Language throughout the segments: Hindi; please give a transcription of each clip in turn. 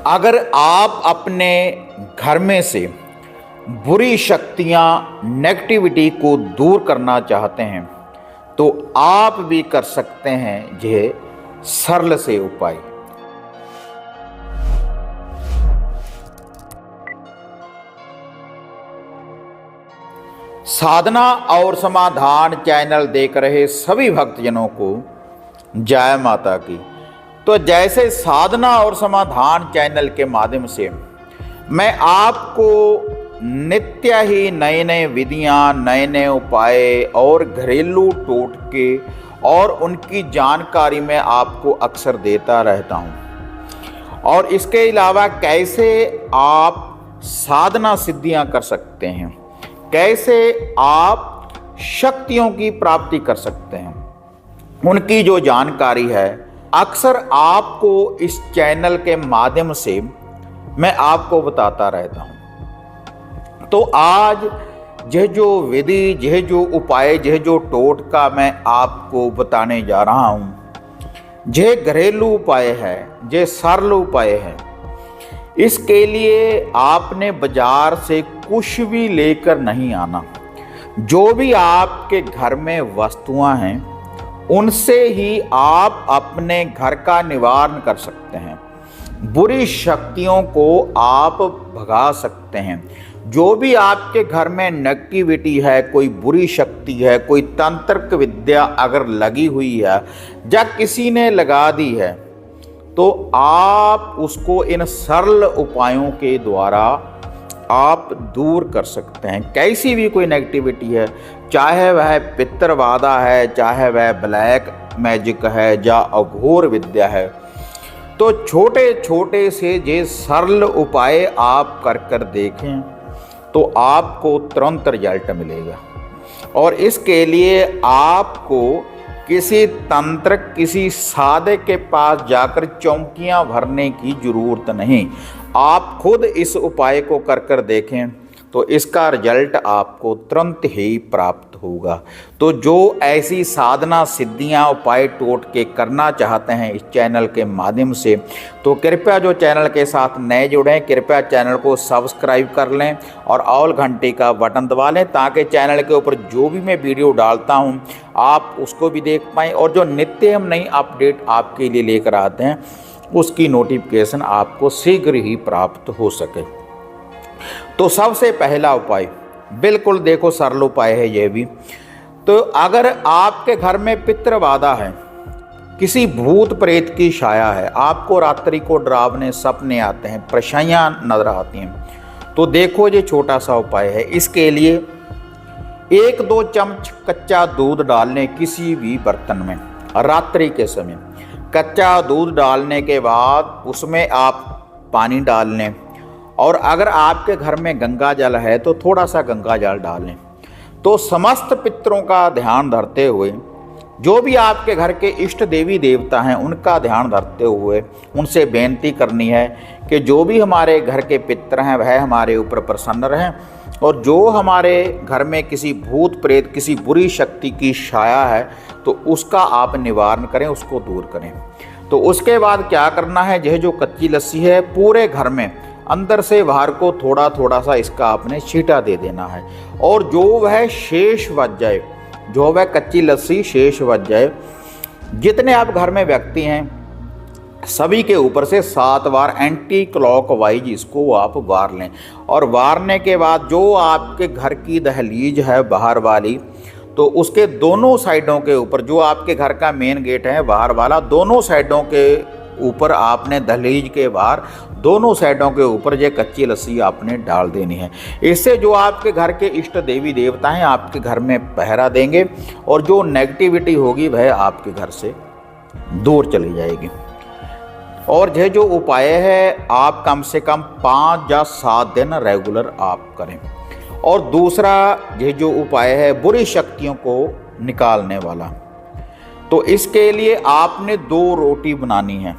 अगर आप अपने घर में से बुरी शक्तियाँ, नेगेटिविटी को दूर करना चाहते हैं तो आप भी कर सकते हैं यह सरल से उपाय। साधना और समाधान चैनल देख रहे सभी भक्तजनों को जय माता की। तो जैसे साधना और समाधान चैनल के माध्यम से मैं आपको नित्य ही नए नए विधियाँ, नए नए उपाय और घरेलू टोटके और उनकी जानकारी मैं आपको अक्सर देता रहता हूँ। और इसके अलावा कैसे आप साधना सिद्धियाँ कर सकते हैं, कैसे आप शक्तियों की प्राप्ति कर सकते हैं, उनकी जो जानकारी है अक्सर आपको इस चैनल के माध्यम से मैं आपको बताता रहता हूँ। तो आज यह जो विधि, यह जो उपाय, यह जो टोटका मैं आपको बताने जा रहा हूँ, यह घरेलू उपाय है, यह सरल उपाय है। इसके लिए आपने बाजार से कुछ भी लेकर नहीं आना। जो भी आपके घर में वस्तुएं हैं उनसे ही आप अपने घर का निवारण कर सकते हैं। बुरी शक्तियों को आप भगा सकते हैं। जो भी आपके घर में नेगेटिविटी है, कोई बुरी शक्ति है, कोई तंत्रिक विद्या अगर लगी हुई है या किसी ने लगा दी है तो आप उसको इन सरल उपायों के द्वारा आप दूर कर सकते हैं। कैसी भी कोई नेगेटिविटी है, चाहे वह पितृबाधा है, चाहे वह ब्लैक मैजिक है या अघोर विद्या है, तो छोटे छोटे से ये सरल उपाय आप कर देखें तो आपको तुरंत रिजल्ट मिलेगा। और इसके लिए आपको किसी तंत्र, किसी साधक के पास जाकर चौकियां भरने की जरूरत नहीं। आप खुद इस उपाय को कर देखें तो इसका रिजल्ट आपको तुरंत ही प्राप्त होगा। तो जो ऐसी साधना सिद्धियां, उपाय टोटके करना चाहते हैं इस चैनल के माध्यम से, तो कृपया जो चैनल के साथ नए जुड़े, कृपया चैनल को सब्सक्राइब कर लें और ऑल घंटे का बटन दबा लें ताकि चैनल के ऊपर जो भी मैं वीडियो डालता हूं आप उसको भी देख पाएँ और जो नित्य हम नई अपडेट आपके लिए लेकर आते हैं उसकी नोटिफिकेशन आपको शीघ्र ही प्राप्त हो सके। तो सबसे पहला उपाय, बिल्कुल देखो सरल उपाय है ये भी। तो अगर आपके घर में पितृबाधा है, किसी भूत प्रेत की छाया है, आपको रात्रि को डरावने सपने आते हैं, परेशानियां नजर आती हैं, तो देखो ये छोटा सा उपाय है। इसके लिए 1-2 चम्मच कच्चा दूध डालने किसी भी बर्तन में रात्रि के समय। कच्चा दूध डालने के बाद उसमें आप पानी डाल लें और अगर आपके घर में गंगा जल है तो थोड़ा सा गंगा जल डाल लें। तो समस्त पितरों का ध्यान धरते हुए, जो भी आपके घर के इष्ट देवी देवता हैं उनका ध्यान धरते हुए उनसे बेनती करनी है कि जो भी हमारे घर के पितर हैं वह हमारे ऊपर प्रसन्न रहें और जो हमारे घर में किसी भूत प्रेत, किसी बुरी शक्ति की छाया है तो उसका आप निवारण करें, उसको दूर करें। तो उसके बाद क्या करना है, यह जो कच्ची लस्सी है पूरे घर में अंदर से बाहर को थोड़ा थोड़ा सा इसका आपने छींटा दे देना है और जो वह शेष बच जाए, जो वह कच्ची लस्सी शेष बच जाए, जितने आप घर में व्यक्ति हैं सभी के ऊपर से 7 बार एंटी क्लॉकवाइज इसको आप वार लें। और वारने के बाद जो आपके घर की दहलीज है बाहर वाली, तो उसके दोनों साइडों के ऊपर, जो आपके घर का मेन गेट है बाहर वाला, दोनों साइडों के ऊपर आपने दहलीज के बाहर दोनों साइडों के ऊपर ये कच्ची लस्सी आपने डाल देनी है। इससे जो आपके घर के इष्ट देवी देवता हैं आपके घर में पहरा देंगे और जो नेगेटिविटी होगी वह आपके घर से दूर चली जाएगी। और यह जो उपाय है आप कम से कम 5 या 7 दिन रेगुलर आप करें। और दूसरा यह जो उपाय है बुरी शक्तियों को निकालने वाला, तो इसके लिए आपने 2 रोटी बनानी है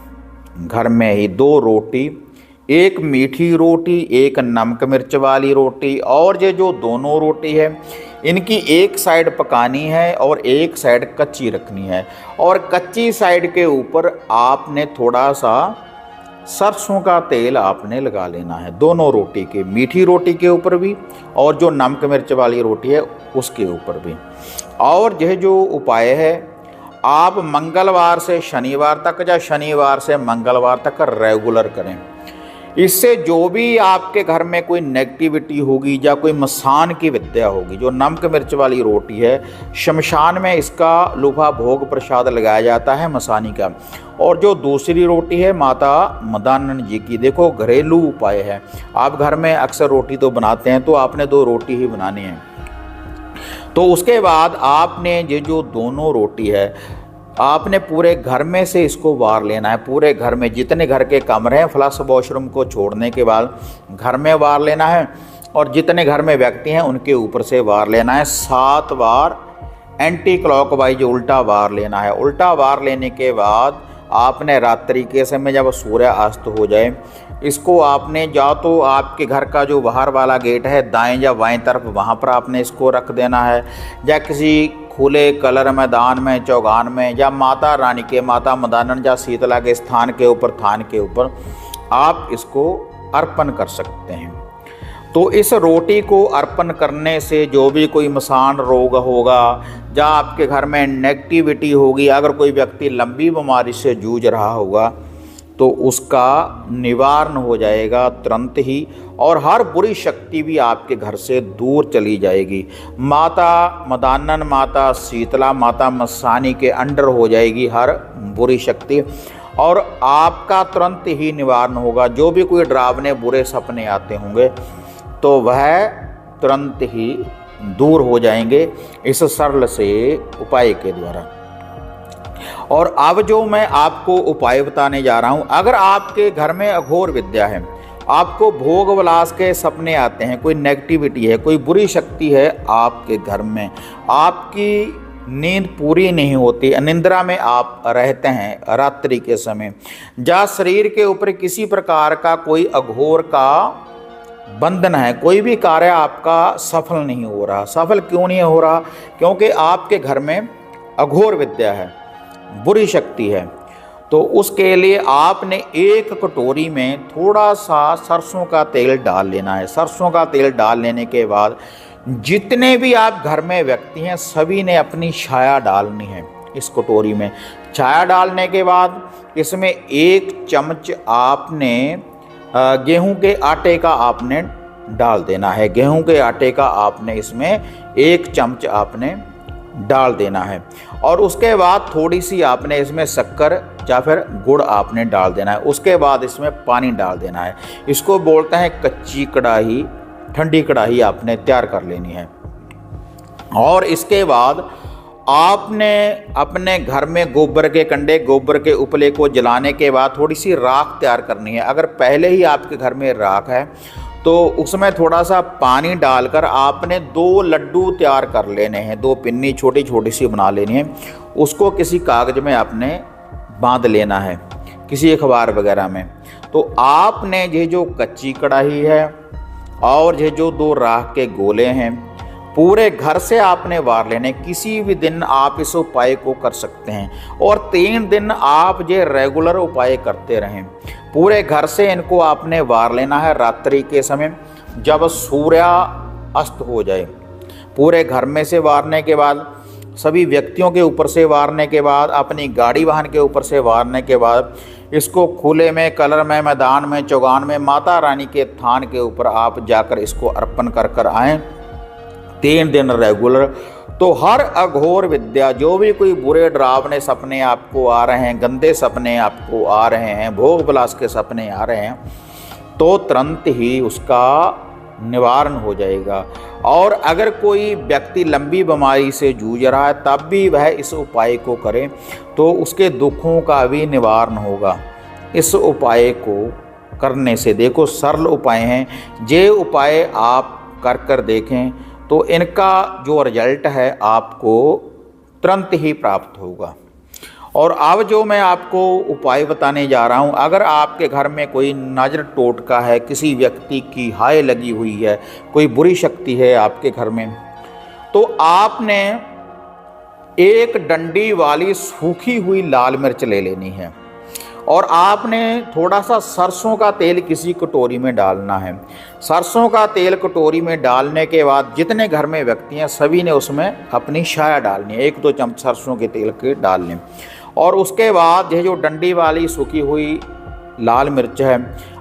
घर में ही। 2 रोटी, एक मीठी रोटी, एक नमक मिर्च वाली रोटी। और ये जो दोनों रोटी है इनकी एक साइड पकानी है और एक साइड कच्ची रखनी है। और कच्ची साइड के ऊपर आपने थोड़ा सा सरसों का तेल आपने लगा लेना है दोनों रोटी के, मीठी रोटी के ऊपर भी और जो नमक मिर्च वाली रोटी है उसके ऊपर भी। और यह जो उपाय है आप मंगलवार से शनिवार तक या शनिवार से मंगलवार तक रेगुलर करें। इससे जो भी आपके घर में कोई नेगेटिविटी होगी या कोई मसान की विद्या होगी, जो नमक मिर्च वाली रोटी है शमशान में इसका लूफा भोग प्रसाद लगाया जाता है मसानी का। और जो दूसरी रोटी है माता मदानन जी की, देखो घरेलू उपाय है। आप घर में अक्सर रोटी तो बनाते हैं, तो आपने 2 रोटी ही बनानी है। तो उसके बाद आपने ये जो दोनों रोटी है आपने पूरे घर में से इसको वार लेना है। पूरे घर में जितने घर के कमरे हैं फ्लश वॉशरूम को छोड़ने के बाद घर में वार लेना है, और जितने घर में व्यक्ति हैं उनके ऊपर से वार लेना है। 7 बार एंटी क्लॉकवाइज उल्टा वार लेना है। उल्टा वार लेने के बाद आपने रात्रि के समय जब सूर्य अस्त हो जाए, इसको आपने या तो आपके घर का जो बाहर वाला गेट है दाएं या बाएं तरफ वहाँ पर आपने इसको रख देना है, या किसी खुले कलर मैदान में चौगान में, या माता रानी के, माता मदानन या शीतला के स्थान के ऊपर, थान के ऊपर आप इसको अर्पण कर सकते हैं। तो इस रोटी को अर्पण करने से जो भी कोई मसान रोग होगा या आपके घर में नेगेटिविटी होगी, अगर कोई व्यक्ति लंबी बीमारी से जूझ रहा होगा तो उसका निवारण हो जाएगा तुरंत ही, और हर बुरी शक्ति भी आपके घर से दूर चली जाएगी। माता मदानन, माता शीतला, माता मसानी के अंडर हो जाएगी हर बुरी शक्ति, और आपका तुरंत ही निवारण होगा। जो भी कोई डरावने बुरे सपने आते होंगे तो वह तुरंत ही दूर हो जाएंगे इस सरल से उपाय के द्वारा। और अब जो मैं आपको उपाय बताने जा रहा हूँ, अगर आपके घर में अघोर विद्या है, आपको भोग विलास के सपने आते हैं, कोई नेगेटिविटी है, कोई बुरी शक्ति है आपके घर में, आपकी नींद पूरी नहीं होती, अनिद्रा में आप रहते हैं रात्रि के समय, या शरीर के ऊपर किसी प्रकार का कोई अघोर का बंधन है, कोई भी कार्य आपका सफल नहीं हो रहा। सफल क्यों नहीं हो रहा? क्योंकि आपके घर में अघोर विद्या है, बुरी शक्ति है। तो उसके लिए आपने 1 कटोरी में थोड़ा सा सरसों का तेल डाल लेना है। सरसों का तेल डाल लेने के बाद जितने भी आप घर में व्यक्ति हैं सभी ने अपनी छाया डालनी है इस कटोरी में। छाया डालने के बाद इसमें 1 चम्मच आपने गेहूं के आटे का आपने डाल देना है। गेहूं के आटे का आपने इसमें 1 चम्मच आपने डाल देना है, और उसके बाद थोड़ी सी आपने इसमें शक्कर या फिर गुड़ आपने डाल देना है। उसके बाद इसमें पानी डाल देना है। इसको बोलते हैं कच्ची कढ़ाई, ठंडी कढ़ाई आपने तैयार कर लेनी है। और इसके बाद आपने अपने घर में गोबर के कंडे, गोबर के उपले को जलाने के बाद थोड़ी सी राख तैयार करनी है। अगर पहले ही आपके घर में राख है तो उसमें थोड़ा सा पानी डालकर आपने 2 लड्डू तैयार कर लेने हैं, 2 पिन्नी छोटी छोटी सी बना लेनी है। उसको किसी कागज़ में आपने बांध लेना है, किसी अखबार वगैरह में। तो आपने ये जो कच्ची कढ़ाई है और ये जो 2 राख के गोले हैं पूरे घर से आपने वार लेने। किसी भी दिन आप इस उपाय को कर सकते हैं, और 3 दिन आप ये रेगुलर उपाय करते रहें। पूरे घर से इनको आपने वार लेना है रात्रि के समय जब सूर्य अस्त हो जाए। पूरे घर में से वारने के बाद, सभी व्यक्तियों के ऊपर से वारने के बाद, अपनी गाड़ी वाहन के ऊपर से वारने के बाद इसको खुले में, कलर में, मैदान में, चौगान में, माता रानी के थान के ऊपर आप जाकर इसको अर्पण कर कर आएँ 3 दिन रेगुलर। तो हर अघोर विद्या, जो भी कोई बुरे डरावने सपने आपको आ रहे हैं, गंदे सपने आपको आ रहे हैं, भोग विलास के सपने आ रहे हैं, तो तुरंत ही उसका निवारण हो जाएगा। और अगर कोई व्यक्ति लंबी बीमारी से जूझ रहा है तब भी वह इस उपाय को करे तो उसके दुखों का भी निवारण होगा इस उपाय को करने से। देखो सरल उपाय हैं, ये उपाय आप कर कर देखें तो इनका जो रिजल्ट है आपको तुरंत ही प्राप्त होगा। और अब जो मैं आपको उपाय बताने जा रहा हूँ, अगर आपके घर में कोई नज़र टोटका है, किसी व्यक्ति की हाय लगी हुई है, कोई बुरी शक्ति है आपके घर में, तो आपने 1 डंडी वाली सूखी हुई लाल मिर्च ले लेनी है। और आपने थोड़ा सा सरसों का तेल किसी कटोरी में डालना है। सरसों का तेल कटोरी में डालने के बाद जितने घर में व्यक्ति हैं सभी ने उसमें अपनी शाया डालनी है, 1-2 चम्मच सरसों के तेल के डाल लें। और उसके बाद यह जो डंडी वाली सूखी हुई लाल मिर्च है,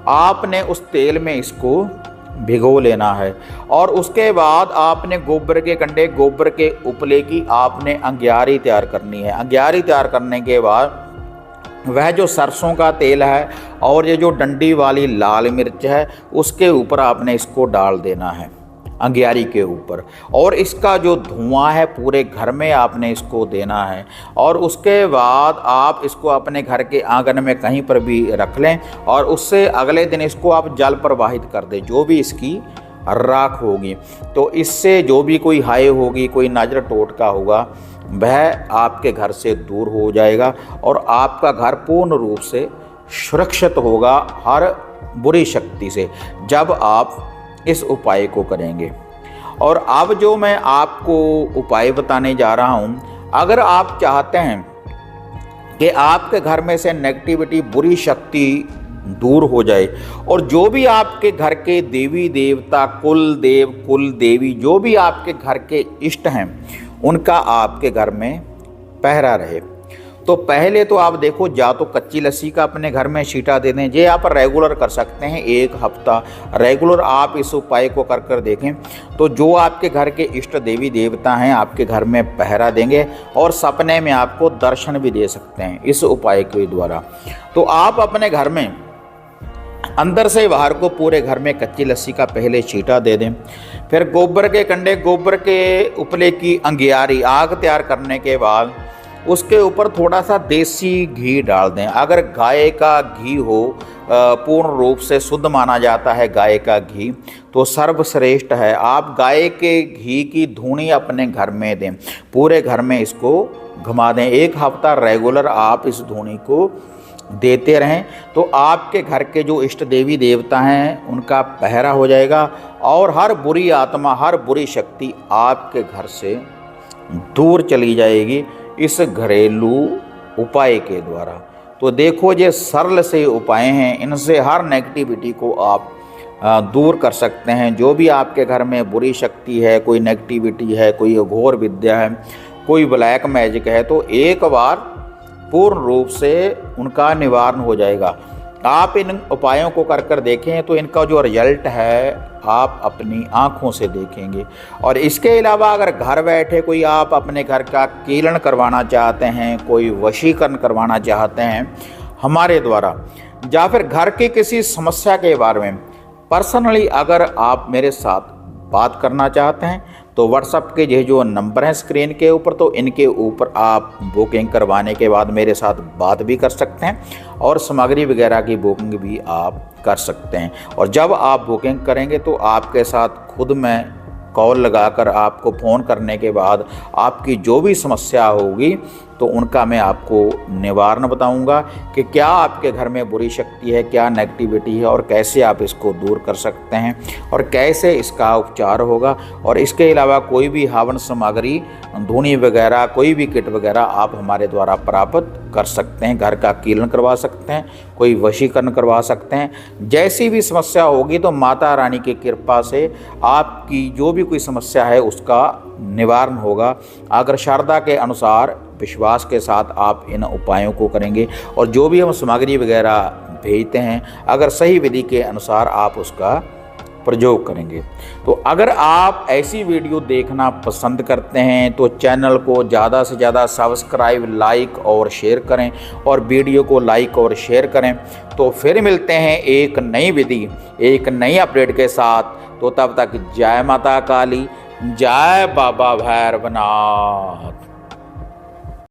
आपने उस तेल में इसको भिगो लेना है। और उसके बाद आपने गोबर के कंडे, गोबर के उपले की आपने अंग्यारी तैयार करनी है। अंग्यारी तैयार करने के बाद वह जो सरसों का तेल है और ये जो डंडी वाली लाल मिर्च है उसके ऊपर आपने इसको डाल देना है, अंग्यारी के ऊपर। और इसका जो धुआं है पूरे घर में आपने इसको देना है। और उसके बाद आप इसको अपने घर के आंगन में कहीं पर भी रख लें और उससे अगले दिन इसको आप जल प्रवाहित कर दें, जो भी इसकी राख होगी। तो इससे जो भी कोई हाय होगी, कोई नजर टोटका होगा, वह आपके घर से दूर हो जाएगा और आपका घर पूर्ण रूप से सुरक्षित होगा हर बुरी शक्ति से, जब आप इस उपाय को करेंगे। और अब जो मैं आपको उपाय बताने जा रहा हूँ, अगर आप चाहते हैं कि आपके घर में से नेगेटिविटी, बुरी शक्ति दूर हो जाए और जो भी आपके घर के देवी देवता, कुल देव, कुल देवी, जो भी आपके घर के इष्ट हैं, उनका आपके घर में पहरा रहे, तो पहले तो आप देखो, या तो कच्ची लस्सी का अपने घर में छींटा दे दें। ये आप रेगुलर कर सकते हैं, 1 हफ्ता रेगुलर आप इस उपाय को कर कर देखें, तो जो आपके घर के इष्ट देवी देवता हैं आपके घर में पहरा देंगे और सपने में आपको दर्शन भी दे सकते हैं इस उपाय के द्वारा। तो आप अपने घर में अंदर से बाहर को पूरे घर में कच्ची लस्सी का पहले छींटा दे दें। फिर गोबर के कंडे, गोबर के उपले की अंगियारी, आग तैयार करने के बाद उसके ऊपर थोड़ा सा देसी घी डाल दें। अगर गाय का घी हो, पूर्ण रूप से शुद्ध माना जाता है गाय का घी, तो सर्वश्रेष्ठ है। आप गाय के घी की धूनी अपने घर में दें, पूरे घर में इसको घुमा दें। 1 हफ्ता रेगुलर आप इस धूनी को देते रहें, तो आपके घर के जो इष्ट देवी देवता हैं उनका पहरा हो जाएगा और हर बुरी आत्मा, हर बुरी शक्ति आपके घर से दूर चली जाएगी इस घरेलू उपाय के द्वारा। तो देखो, ये सरल से उपाय हैं, इनसे हर नेगेटिविटी को आप दूर कर सकते हैं। जो भी आपके घर में बुरी शक्ति है, कोई नेगेटिविटी है, कोई घोर विद्या है, कोई ब्लैक मैजिक है, तो एक बार पूर्ण रूप से उनका निवारण हो जाएगा। आप इन उपायों को कर कर देखें तो इनका जो रिजल्ट है आप अपनी आँखों से देखेंगे। और इसके अलावा अगर घर बैठे कोई आप अपने घर का कीलन करवाना चाहते हैं, कोई वशीकरण करवाना चाहते हैं हमारे द्वारा, या फिर घर की किसी समस्या के बारे में पर्सनली अगर आप मेरे साथ बात करना चाहते हैं, तो व्हाट्सएप के ये जो नंबर हैं स्क्रीन के ऊपर, तो इनके ऊपर आप बुकिंग करवाने के बाद मेरे साथ बात भी कर सकते हैं और सामग्री वगैरह की बुकिंग भी आप कर सकते हैं। और जब आप बुकिंग करेंगे तो आपके साथ खुद मैं कॉल लगाकर आपको फ़ोन करने के बाद आपकी जो भी समस्या होगी तो उनका मैं आपको निवारण बताऊंगा कि क्या आपके घर में बुरी शक्ति है, क्या नेगेटिविटी है और कैसे आप इसको दूर कर सकते हैं और कैसे इसका उपचार होगा। और इसके अलावा कोई भी हवन सामग्री, धूनी वगैरह, कोई भी किट वगैरह आप हमारे द्वारा प्राप्त कर सकते हैं। घर का कीलन करवा सकते हैं, कोई वशीकरण करवा सकते हैं। जैसी भी समस्या होगी तो माता रानी की कृपा से आपकी जो भी कोई समस्या है उसका निवारण होगा, अगर श्रद्धा के अनुसार, विश्वास के साथ आप इन उपायों को करेंगे। और जो भी हम सामग्री वगैरह भेजते हैं अगर सही विधि के अनुसार आप उसका प्रयोग करेंगे। तो अगर आप ऐसी वीडियो देखना पसंद करते हैं तो चैनल को ज़्यादा से ज़्यादा सब्सक्राइब, लाइक और शेयर करें और वीडियो को लाइक और शेयर करें। तो फिर मिलते हैं एक नई विधि, एक नई अपडेट के साथ। तो तब तक जय माता काली, जय बाबा भैरवनाथ।